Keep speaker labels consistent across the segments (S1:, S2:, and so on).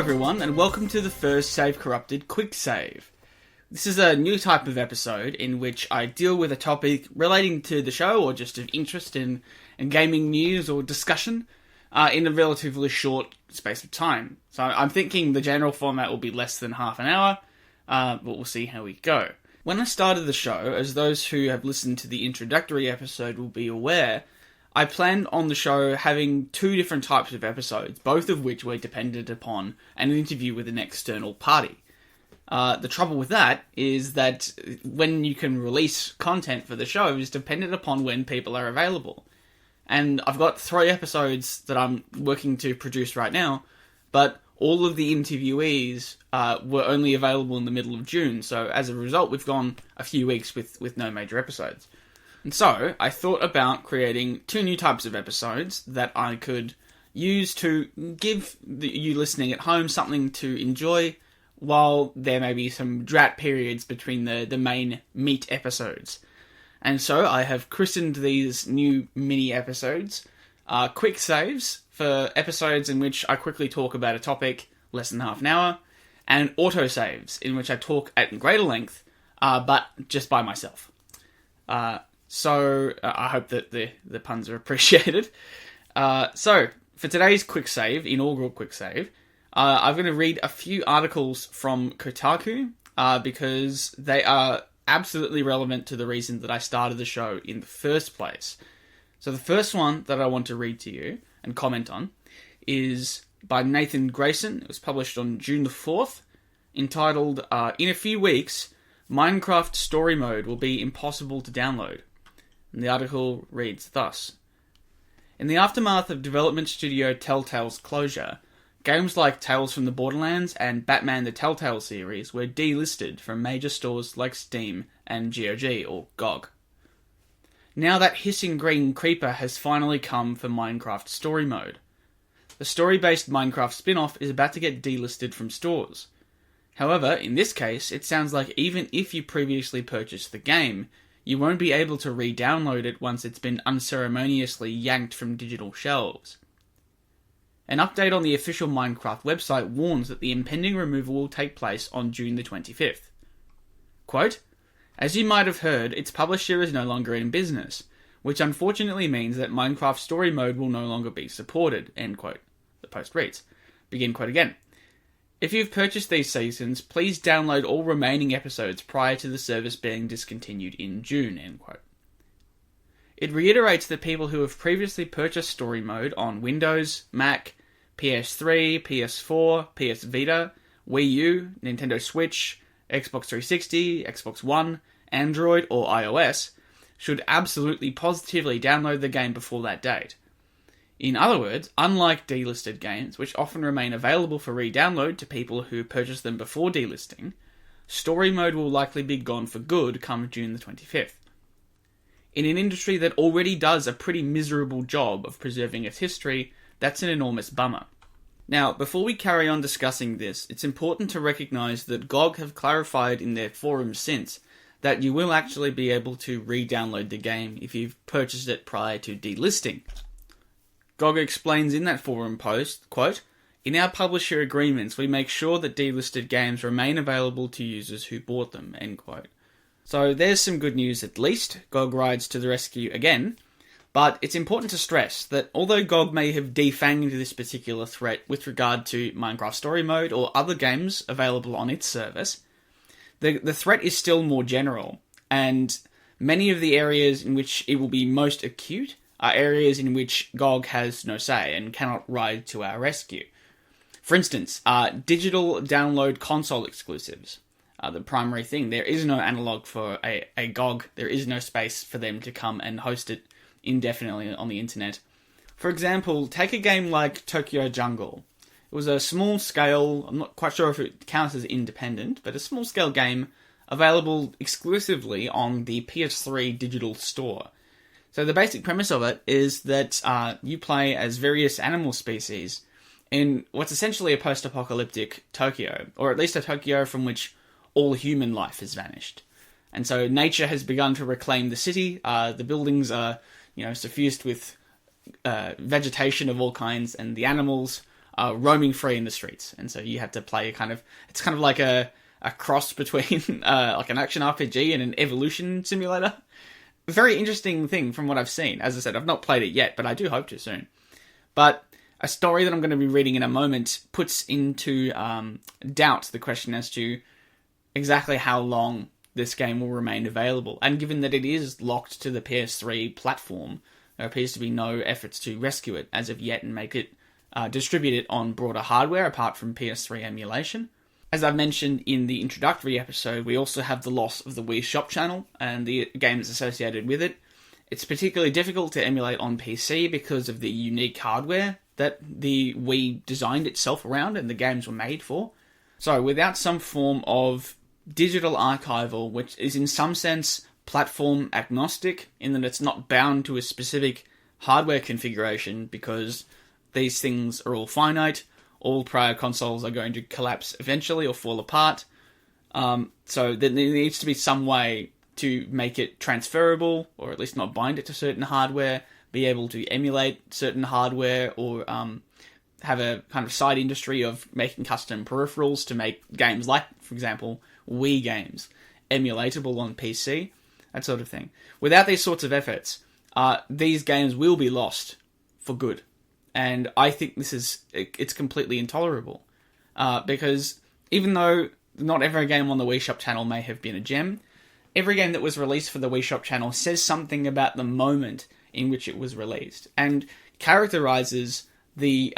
S1: everyone, and welcome to the first Save Corrupted QuickSave. This is a new type of episode in which I deal with a topic relating to the show or just of interest in gaming news or discussion in a relatively short space of time. So I'm thinking the general format will be less than half an hour, but we'll see how we go. When I started the show, as those who have listened to the introductory episode will be aware, I planned on the show having two different types of episodes, both of which were dependent upon an interview with an external party. The trouble with that is that when you can release content for the show is dependent upon when people are available. And I've got 3 episodes that I'm working to produce right now, but all of the interviewees were only available in the middle of June, so as a result we've gone a few weeks with no major episodes. And so, I thought about creating 2 new types of episodes that I could use to give you listening at home something to enjoy, while there may be some drought periods between the main meat episodes. And so, I have christened these new mini episodes Quick Saves, for episodes in which I quickly talk about a topic, less than half an hour, and Auto Saves, in which I talk at greater length, but just by myself. So, I hope that the puns are appreciated. So, for today's Quick Save, inaugural Quick Save, I'm going to read a few articles from Kotaku, because they are absolutely relevant to the reason that I started the show in the first place. So the first one that I want to read to you and comment on is by Nathan Grayson. It was published on June the 4th, entitled, In a Few Weeks, Minecraft Story Mode Will Be Impossible to Download. And the article reads thus. In the aftermath of development studio Telltale's closure, games like Tales from the Borderlands and Batman the Telltale series were delisted from major stores like Steam and GOG, or GOG. Now that hissing green creeper has finally come for Minecraft Story Mode. The story-based Minecraft spin-off is about to get delisted from stores. However, in this case, it sounds like even if you previously purchased the game, you won't be able to re-download it once it's been unceremoniously yanked from digital shelves. An update on the official Minecraft website warns that the impending removal will take place on June the 25th. Quote, as you might have heard, its publisher is no longer in business, which unfortunately means that Minecraft Story Mode will no longer be supported, end quote. The post reads. Begin quote again. If you've purchased these seasons, please download all remaining episodes prior to the service being discontinued in June, end quote. It reiterates that people who have previously purchased Story Mode on Windows, Mac, PS3, PS4, PS Vita, Wii U, Nintendo Switch, Xbox 360, Xbox One, Android, or iOS, should absolutely positively download the game before that date. In other words, unlike delisted games, which often remain available for re-download to people who purchased them before delisting, Story Mode will likely be gone for good come June the 25th. In an industry that already does a pretty miserable job of preserving its history, that's an enormous bummer. Now, before we carry on discussing this, it's important to recognise that GOG have clarified in their forums since that you will actually be able to re-download the game if you've purchased it prior to delisting. GOG explains in that forum post, quote, in our publisher agreements, we make sure that delisted games remain available to users who bought them, end quote. So there's some good news at least. GOG rides to the rescue again. But it's important to stress that although GOG may have defanged this particular threat with regard to Minecraft Story Mode or other games available on its service, the threat is still more general, and many of the areas in which it will be most acute are areas in which GOG has no say and cannot ride to our rescue. For instance, digital download console exclusives are the primary thing. There is no analog for a GOG, there is no space for them to come and host it indefinitely on the internet. For example, take a game like Tokyo Jungle. It was a small scale, I'm not quite sure if it counts as independent, but a small scale game available exclusively on the PS3 digital store. So the basic premise of it is that you play as various animal species in what's essentially a post-apocalyptic Tokyo, or at least a Tokyo from which all human life has vanished. And so nature has begun to reclaim the city. The buildings are suffused with vegetation of all kinds, and the animals roaming free in the streets. And so you have to play it's kind of like a cross between like an action RPG and an evolution simulator. Very interesting thing from what I've seen. As I said, I've not played it yet, but I do hope to soon. But a story that I'm going to be reading in a moment puts into doubt the question as to exactly how long this game will remain available. And given that it is locked to the PS3 platform, there appears to be no efforts to rescue it as of yet and make it distribute it on broader hardware apart from PS3 emulation. As I've mentioned in the introductory episode, we also have the loss of the Wii Shop Channel and the games associated with it. It's particularly difficult to emulate on PC because of the unique hardware that the Wii designed itself around and the games were made for. So without some form of digital archival, which is in some sense platform agnostic, in that it's not bound to a specific hardware configuration because these things are all finite, all prior consoles are going to collapse eventually or fall apart. So there needs to be some way to make it transferable, or at least not bind it to certain hardware, be able to emulate certain hardware, or have a kind of side industry of making custom peripherals to make games like, for example, Wii games emulatable on PC, that sort of thing. Without these sorts of efforts, these games will be lost for good. And I think it's completely intolerable. Because even though not every game on the Wii Shop Channel may have been a gem, every game that was released for the Wii Shop Channel says something about the moment in which it was released, and characterizes the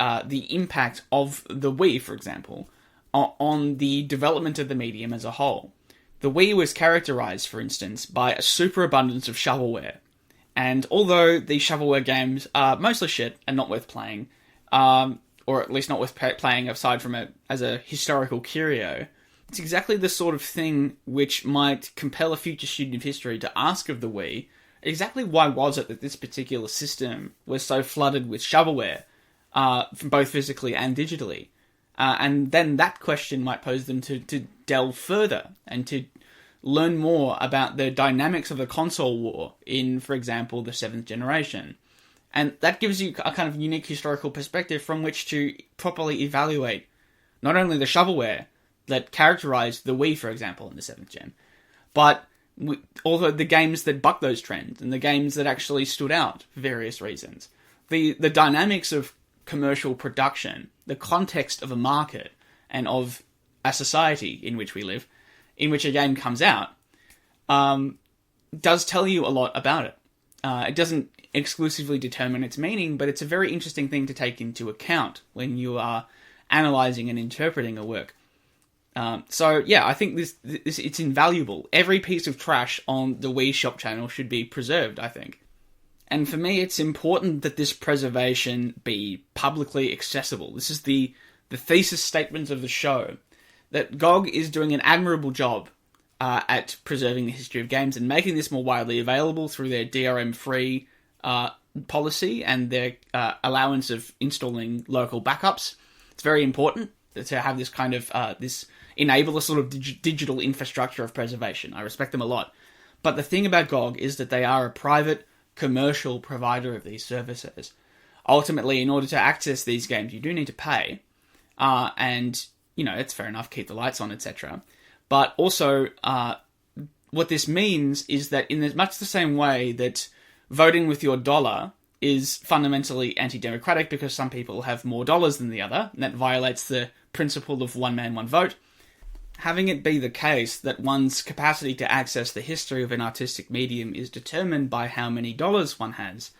S1: impact of the Wii, for example, on the development of the medium as a whole. The Wii was characterized, for instance, by a superabundance of shovelware. And although these shovelware games are mostly shit and not worth playing, or at least not worth playing aside from it as a historical curio, it's exactly the sort of thing which might compel a future student of history to ask of the Wii, exactly why was it that this particular system was so flooded with shovelware, both physically and digitally? And then that question might pose them to delve further and to learn more about the dynamics of the console war in, for example, the 7th generation. And that gives you a kind of unique historical perspective from which to properly evaluate not only the shovelware that characterized the Wii, for example, in the 7th gen, but also the games that bucked those trends and the games that actually stood out for various reasons. The dynamics of commercial production, the context of a market and of a society in which we live, in which a game comes out, does tell you a lot about it. It doesn't exclusively determine its meaning, but it's a very interesting thing to take into account when you are analysing and interpreting a work. So yeah, I think this it's invaluable. Every piece of trash on the Wii Shop Channel should be preserved, I think. And for me, it's important that this preservation be publicly accessible. This is the thesis statement of the show, that GOG is doing an admirable job at preserving the history of games and making this more widely available through their DRM-free policy and their allowance of installing local backups. It's very important to have this kind of enable a sort of digital infrastructure of preservation. I respect them a lot. But the thing about GOG is that they are a private commercial provider of these services. Ultimately, in order to access these games, you do need to pay. And, it's fair enough, keep the lights on, etc. But also, what this means is that in much the same way that voting with your dollar is fundamentally anti-democratic because some people have more dollars than the other, and that violates the principle of one man, one vote, having it be the case that one's capacity to access the history of an artistic medium is determined by how many dollars one has,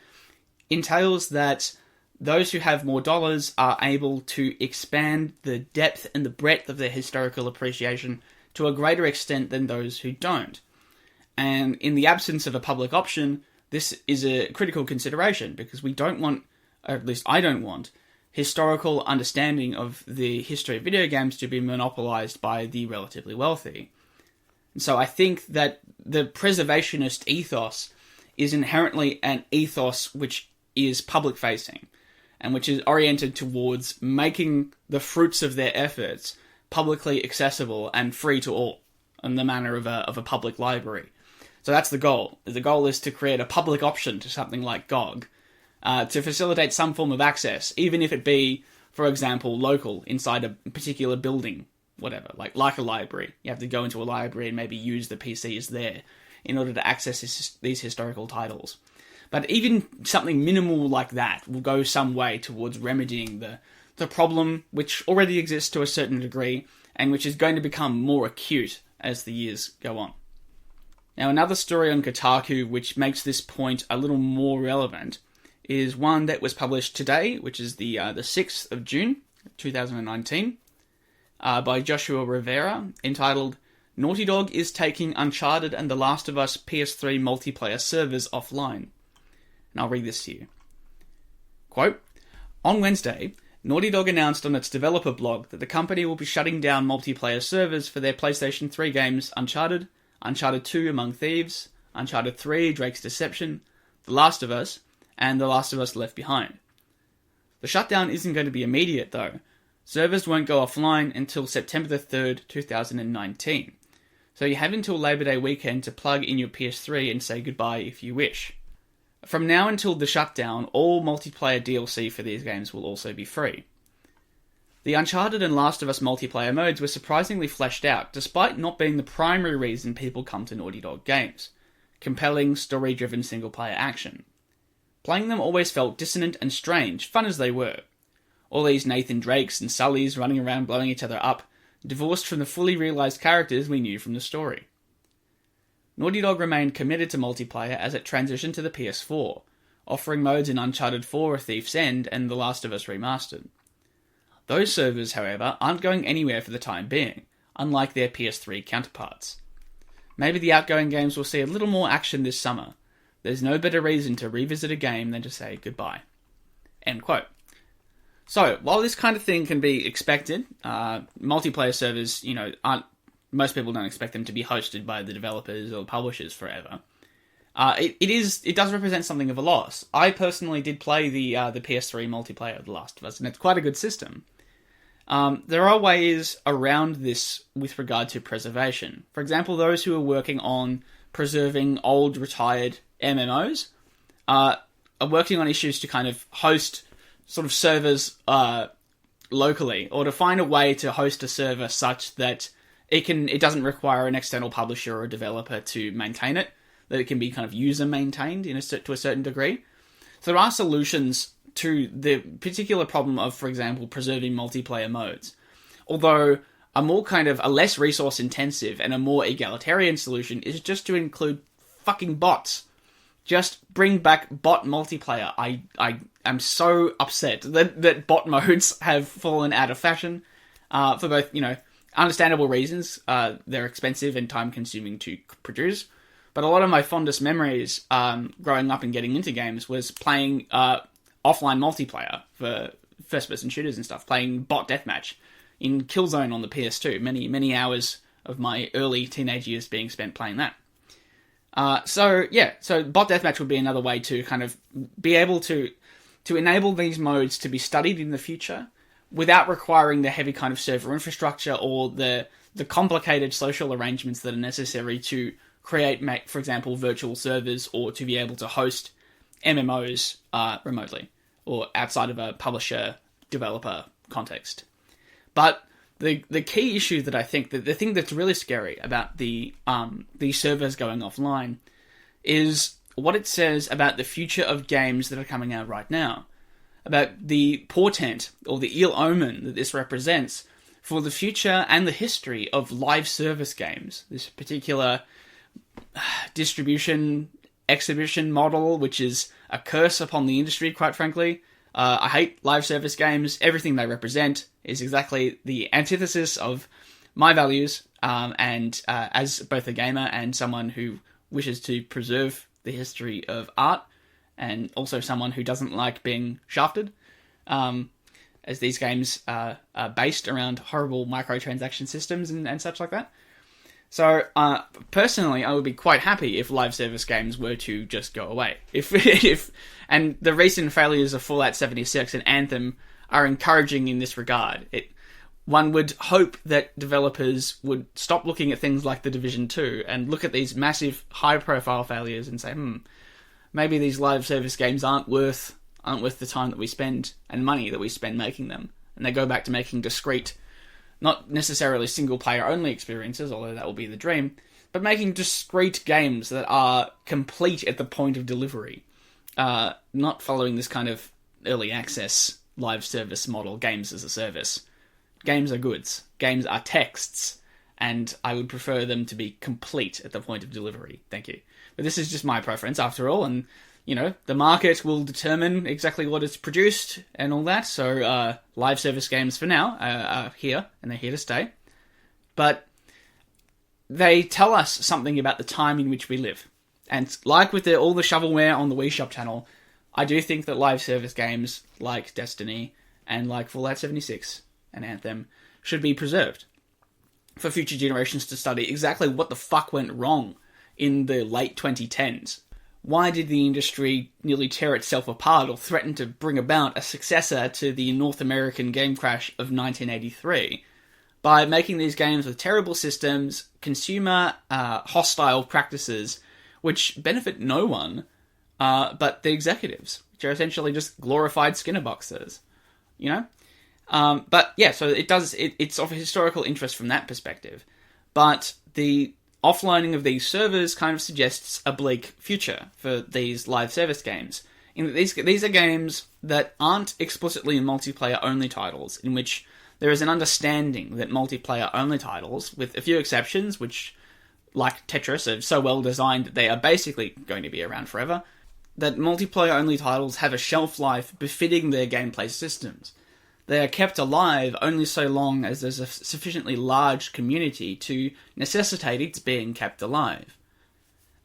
S1: entails that those who have more dollars are able to expand the depth and the breadth of their historical appreciation to a greater extent than those who don't. And in the absence of a public option, this is a critical consideration because we don't want, or at least I don't want, historical understanding of the history of video games to be monopolized by the relatively wealthy. And so I think that the preservationist ethos is inherently an ethos which is public-facing and which is oriented towards making the fruits of their efforts publicly accessible and free to all in the manner of a public library. So that's the goal. The goal is to create a public option to something like GOG, to facilitate some form of access, even if it be for example, local, inside a particular building, whatever, like a library. You have to go into a library and maybe use the PCs there in order to access these historical titles. But even something minimal like that will go some way towards remedying the problem, which already exists to a certain degree, and which is going to become more acute as the years go on. Now, another story on Kotaku which makes this point a little more relevant is one that was published today, which is the 6th of June, 2019, by Joshua Rivera, entitled, "Naughty Dog is taking Uncharted and The Last of Us PS3 multiplayer servers offline." And I'll read this to you. Quote, "On Wednesday, Naughty Dog announced on its developer blog that the company will be shutting down multiplayer servers for their PlayStation 3 games Uncharted, Uncharted 2 Among Thieves, Uncharted 3 Drake's Deception, The Last of Us, and The Last of Us Left Behind. The shutdown isn't going to be immediate though. Servers won't go offline until September the 3rd, 2019. So you have until Labor Day weekend to plug in your PS3 and say goodbye if you wish. From now until the shutdown, all multiplayer DLC for these games will also be free. The Uncharted and Last of Us multiplayer modes were surprisingly fleshed out, despite not being the primary reason people come to Naughty Dog games. Compelling, story-driven single-player action. Playing them always felt dissonant and strange, fun as they were. All these Nathan Drakes and Sullys running around blowing each other up, divorced from the fully realised characters we knew from the story. Naughty Dog remained committed to multiplayer as it transitioned to the PS4, offering modes in Uncharted 4, A Thief's End, and The Last of Us Remastered. Those servers, however, aren't going anywhere for the time being, unlike their PS3 counterparts. Maybe the outgoing games will see a little more action this summer. There's no better reason to revisit a game than to say goodbye." End quote. So, while this kind of thing can be expected, multiplayer servers, aren't. Most people don't expect them to be hosted by the developers or publishers forever. It does represent something of a loss. I personally did play the PS3 multiplayer of The Last of Us, and it's quite a good system. There are ways around this with regard to preservation. For example, those who are working on preserving old, retired MMOs are working on issues to kind of host sort of servers locally, or to find a way to host a server such that it doesn't require an external publisher or developer to maintain it, that it can be kind of user maintained to a certain degree. So there are solutions to the particular problem of, for example, preserving multiplayer modes. Although a less resource intensive and a more egalitarian solution is just to include fucking bots. Just bring back bot multiplayer. I am so upset that bot modes have fallen out of fashion for both, understandable reasons. They're expensive and time-consuming to produce. But a lot of my fondest memories growing up and getting into games was playing offline multiplayer for first-person shooters and stuff, playing bot deathmatch in Killzone on the PS2. Many, many hours of my early teenage years being spent playing that. So bot deathmatch would be another way to kind of be able to enable these modes to be studied in the future without requiring the heavy kind of server infrastructure or the complicated social arrangements that are necessary to create, for example, virtual servers, or to be able to host MMOs remotely or outside of a publisher-developer context. But the key issue that I think, the thing that's really scary about these servers going offline is what it says about the future of games that are coming out right now. About the portent, or the ill omen that this represents for the future and the history of live service games. This particular distribution exhibition model, which is a curse upon the industry, quite frankly. I hate live service games. Everything they represent is exactly the antithesis of my values, and as both a gamer and someone who wishes to preserve the history of art, and also someone who doesn't like being shafted, as these games are based around horrible microtransaction systems and such like that. So, personally, I would be quite happy if live service games were to just go away. And the recent failures of Fallout 76 and Anthem are encouraging in this regard. One would hope that developers would stop looking at things like The Division 2 and look at these massive, high-profile failures and say, maybe these live service games aren't worth the time that we spend and money that we spend making them. and they go back to making discrete, not necessarily single-player only experiences, although that will be the dream, but making discrete games that are complete at the point of delivery, not following this kind of early access live service model, games as a service. Games are goods. Games are texts, and I would prefer them to be complete at the point of delivery. Thank you. But this is just my preference, after all, and, the market will determine exactly what is produced and all that, so live service games for now are here, and they're here to stay. But they tell us something about the time in which we live. And like with all the shovelware on the Wii Shop Channel, I do think that live service games like Destiny and like Fallout 76 and Anthem should be preserved for future generations to study exactly what the fuck went wrong in the late 2010s. Why did the industry nearly tear itself apart or threaten to bring about a successor to the North American game crash of 1983? By making these games with terrible systems, consumer hostile practices, which benefit no one but the executives, which are essentially just glorified Skinner boxes, But yeah, so it's of historical interest from that perspective. But the offlining of these servers kind of suggests a bleak future for these live service games. In that these are games that aren't explicitly multiplayer-only titles, in which there is an understanding that multiplayer-only titles, with a few exceptions, which, like Tetris, are so well designed that they are basically going to be around forever, that multiplayer-only titles have a shelf life befitting their gameplay systems. They are kept alive only so long as there's a sufficiently large community to necessitate its being kept alive.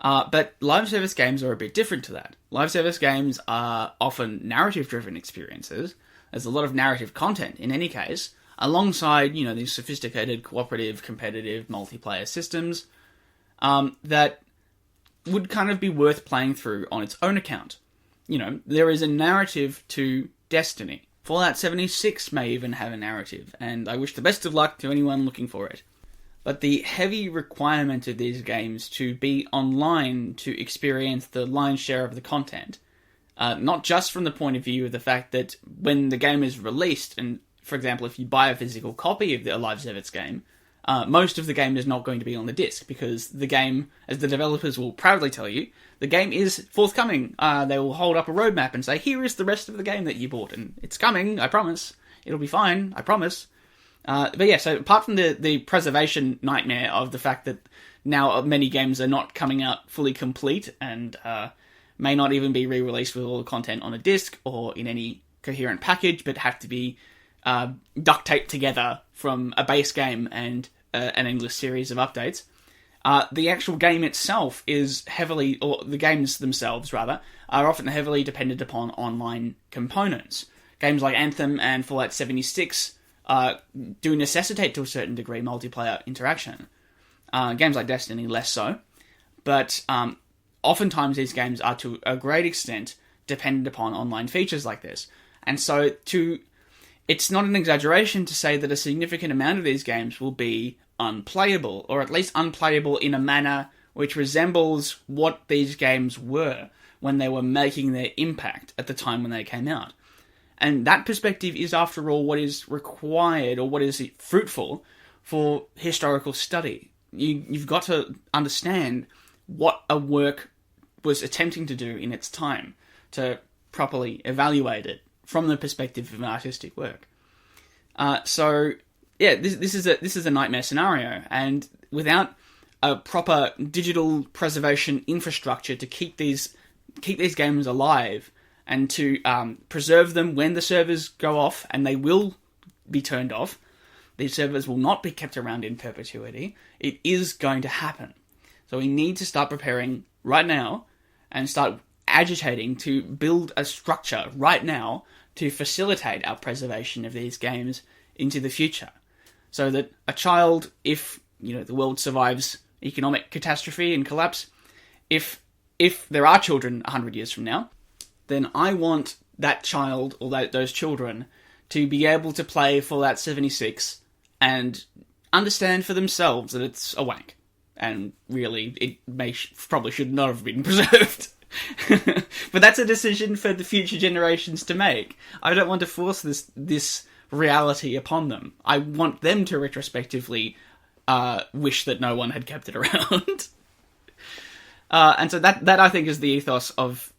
S1: But live service games are a bit different to that. Live service games are often narrative-driven experiences. There's a lot of narrative content, in any case, alongside, these sophisticated, cooperative, competitive, multiplayer systems that would kind of be worth playing through on its own account. There is a narrative to Destiny. Fallout 76 may even have a narrative, and I wish the best of luck to anyone looking for it. But the heavy requirement of these games to be online to experience the lion's share of the content, not just from the point of view of the fact that when the game is released, and for example, if you buy a physical copy of the live service game, most of the game is not going to be on the disc, because the game, as the developers will proudly tell you, the game is forthcoming. They will hold up a roadmap and say, here is the rest of the game that you bought, and it's coming, I promise. It'll be fine, I promise. But yeah, so apart from the preservation nightmare of the fact that now many games are not coming out fully complete, and may not even be re-released with all the content on a disc, or in any coherent package, but have to be duct taped together from a base game and an endless series of updates. The actual game itself is heavily, or the games themselves rather, are often heavily dependent upon online components. Games like Anthem and Fallout 76 do necessitate to a certain degree multiplayer interaction. Games like Destiny less so, but oftentimes these games are to a great extent dependent upon online features like this. And so it's not an exaggeration to say that a significant amount of these games will be unplayable, or at least unplayable in a manner which resembles what these games were when they were making their impact at the time when they came out. And that perspective is, after all, what is required, or what is fruitful for historical study. You've got to understand what a work was attempting to do in its time to properly evaluate it from the perspective of an artistic work. So yeah, this is a nightmare scenario, and without a proper digital preservation infrastructure to keep these games alive and to preserve them when the servers go off, and they will be turned off. These servers will not be kept around in perpetuity. It is going to happen. So we need to start preparing right now and start agitating to build a structure right now to facilitate our preservation of these games into the future. So that a child, if the world survives economic catastrophe and collapse, if there are children 100 years from now, then I want that child or those children to be able to play Fallout 76 and understand for themselves that it's a wank. And really, it probably should not have been preserved. But that's a decision for the future generations to make. I don't want to force this reality upon them. I want them to retrospectively wish that no one had kept it around. And so that I think is the ethos of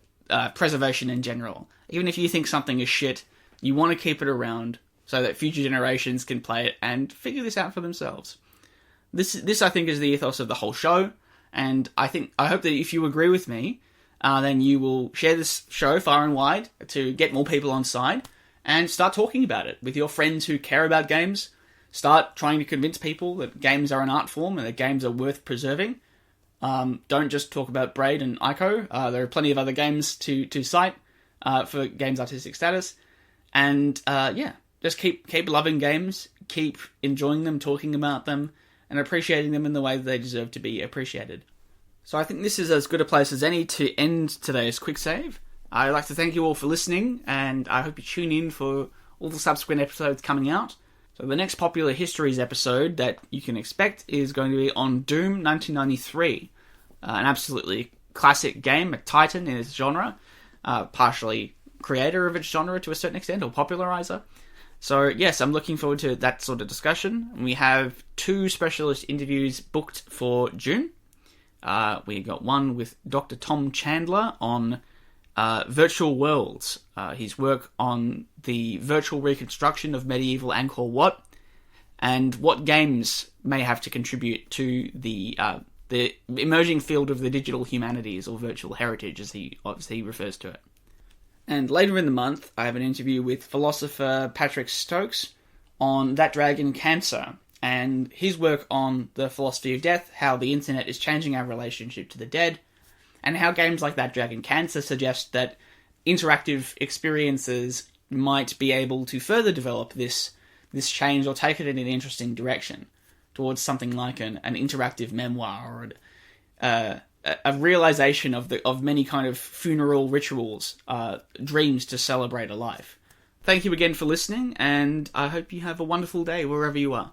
S1: preservation in general. Even if you think something is shit, you want to keep it around so that future generations can play it and figure this out for themselves. This I think is the ethos of the whole show, and I hope that if you agree with me, then you will share this show far and wide to get more people on side and start talking about it with your friends who care about games. Start trying to convince people that games are an art form and that games are worth preserving. Don't just talk about Braid and Ico. There are plenty of other games to cite for games' artistic status. And just keep loving games, keep enjoying them, talking about them, and appreciating them in the way that they deserve to be appreciated. So I think this is as good a place as any to end today's quick save. I'd like to thank you all for listening, and I hope you tune in for all the subsequent episodes coming out. So the next Popular Histories episode that you can expect is going to be on Doom 1993, an absolutely classic game, a titan in its genre, partially creator of its genre to a certain extent, or popularizer. So yes, I'm looking forward to that sort of discussion. We have 2 specialist interviews booked for June. We got one with Dr. Tom Chandler on virtual worlds, his work on the virtual reconstruction of medieval Angkor Wat, and what games may have to contribute to the emerging field of the digital humanities, or virtual heritage, as he refers to it. And later in the month, I have an interview with philosopher Patrick Stokes on That Dragon Cancer, and his work on the philosophy of death, how the internet is changing our relationship to the dead, and how games like That Dragon Cancer suggest that interactive experiences might be able to further develop this change, or take it in an interesting direction towards something like an interactive memoir, or a realization of many kind of funeral rituals, dreams to celebrate a life. Thank you again for listening, and I hope you have a wonderful day wherever you are.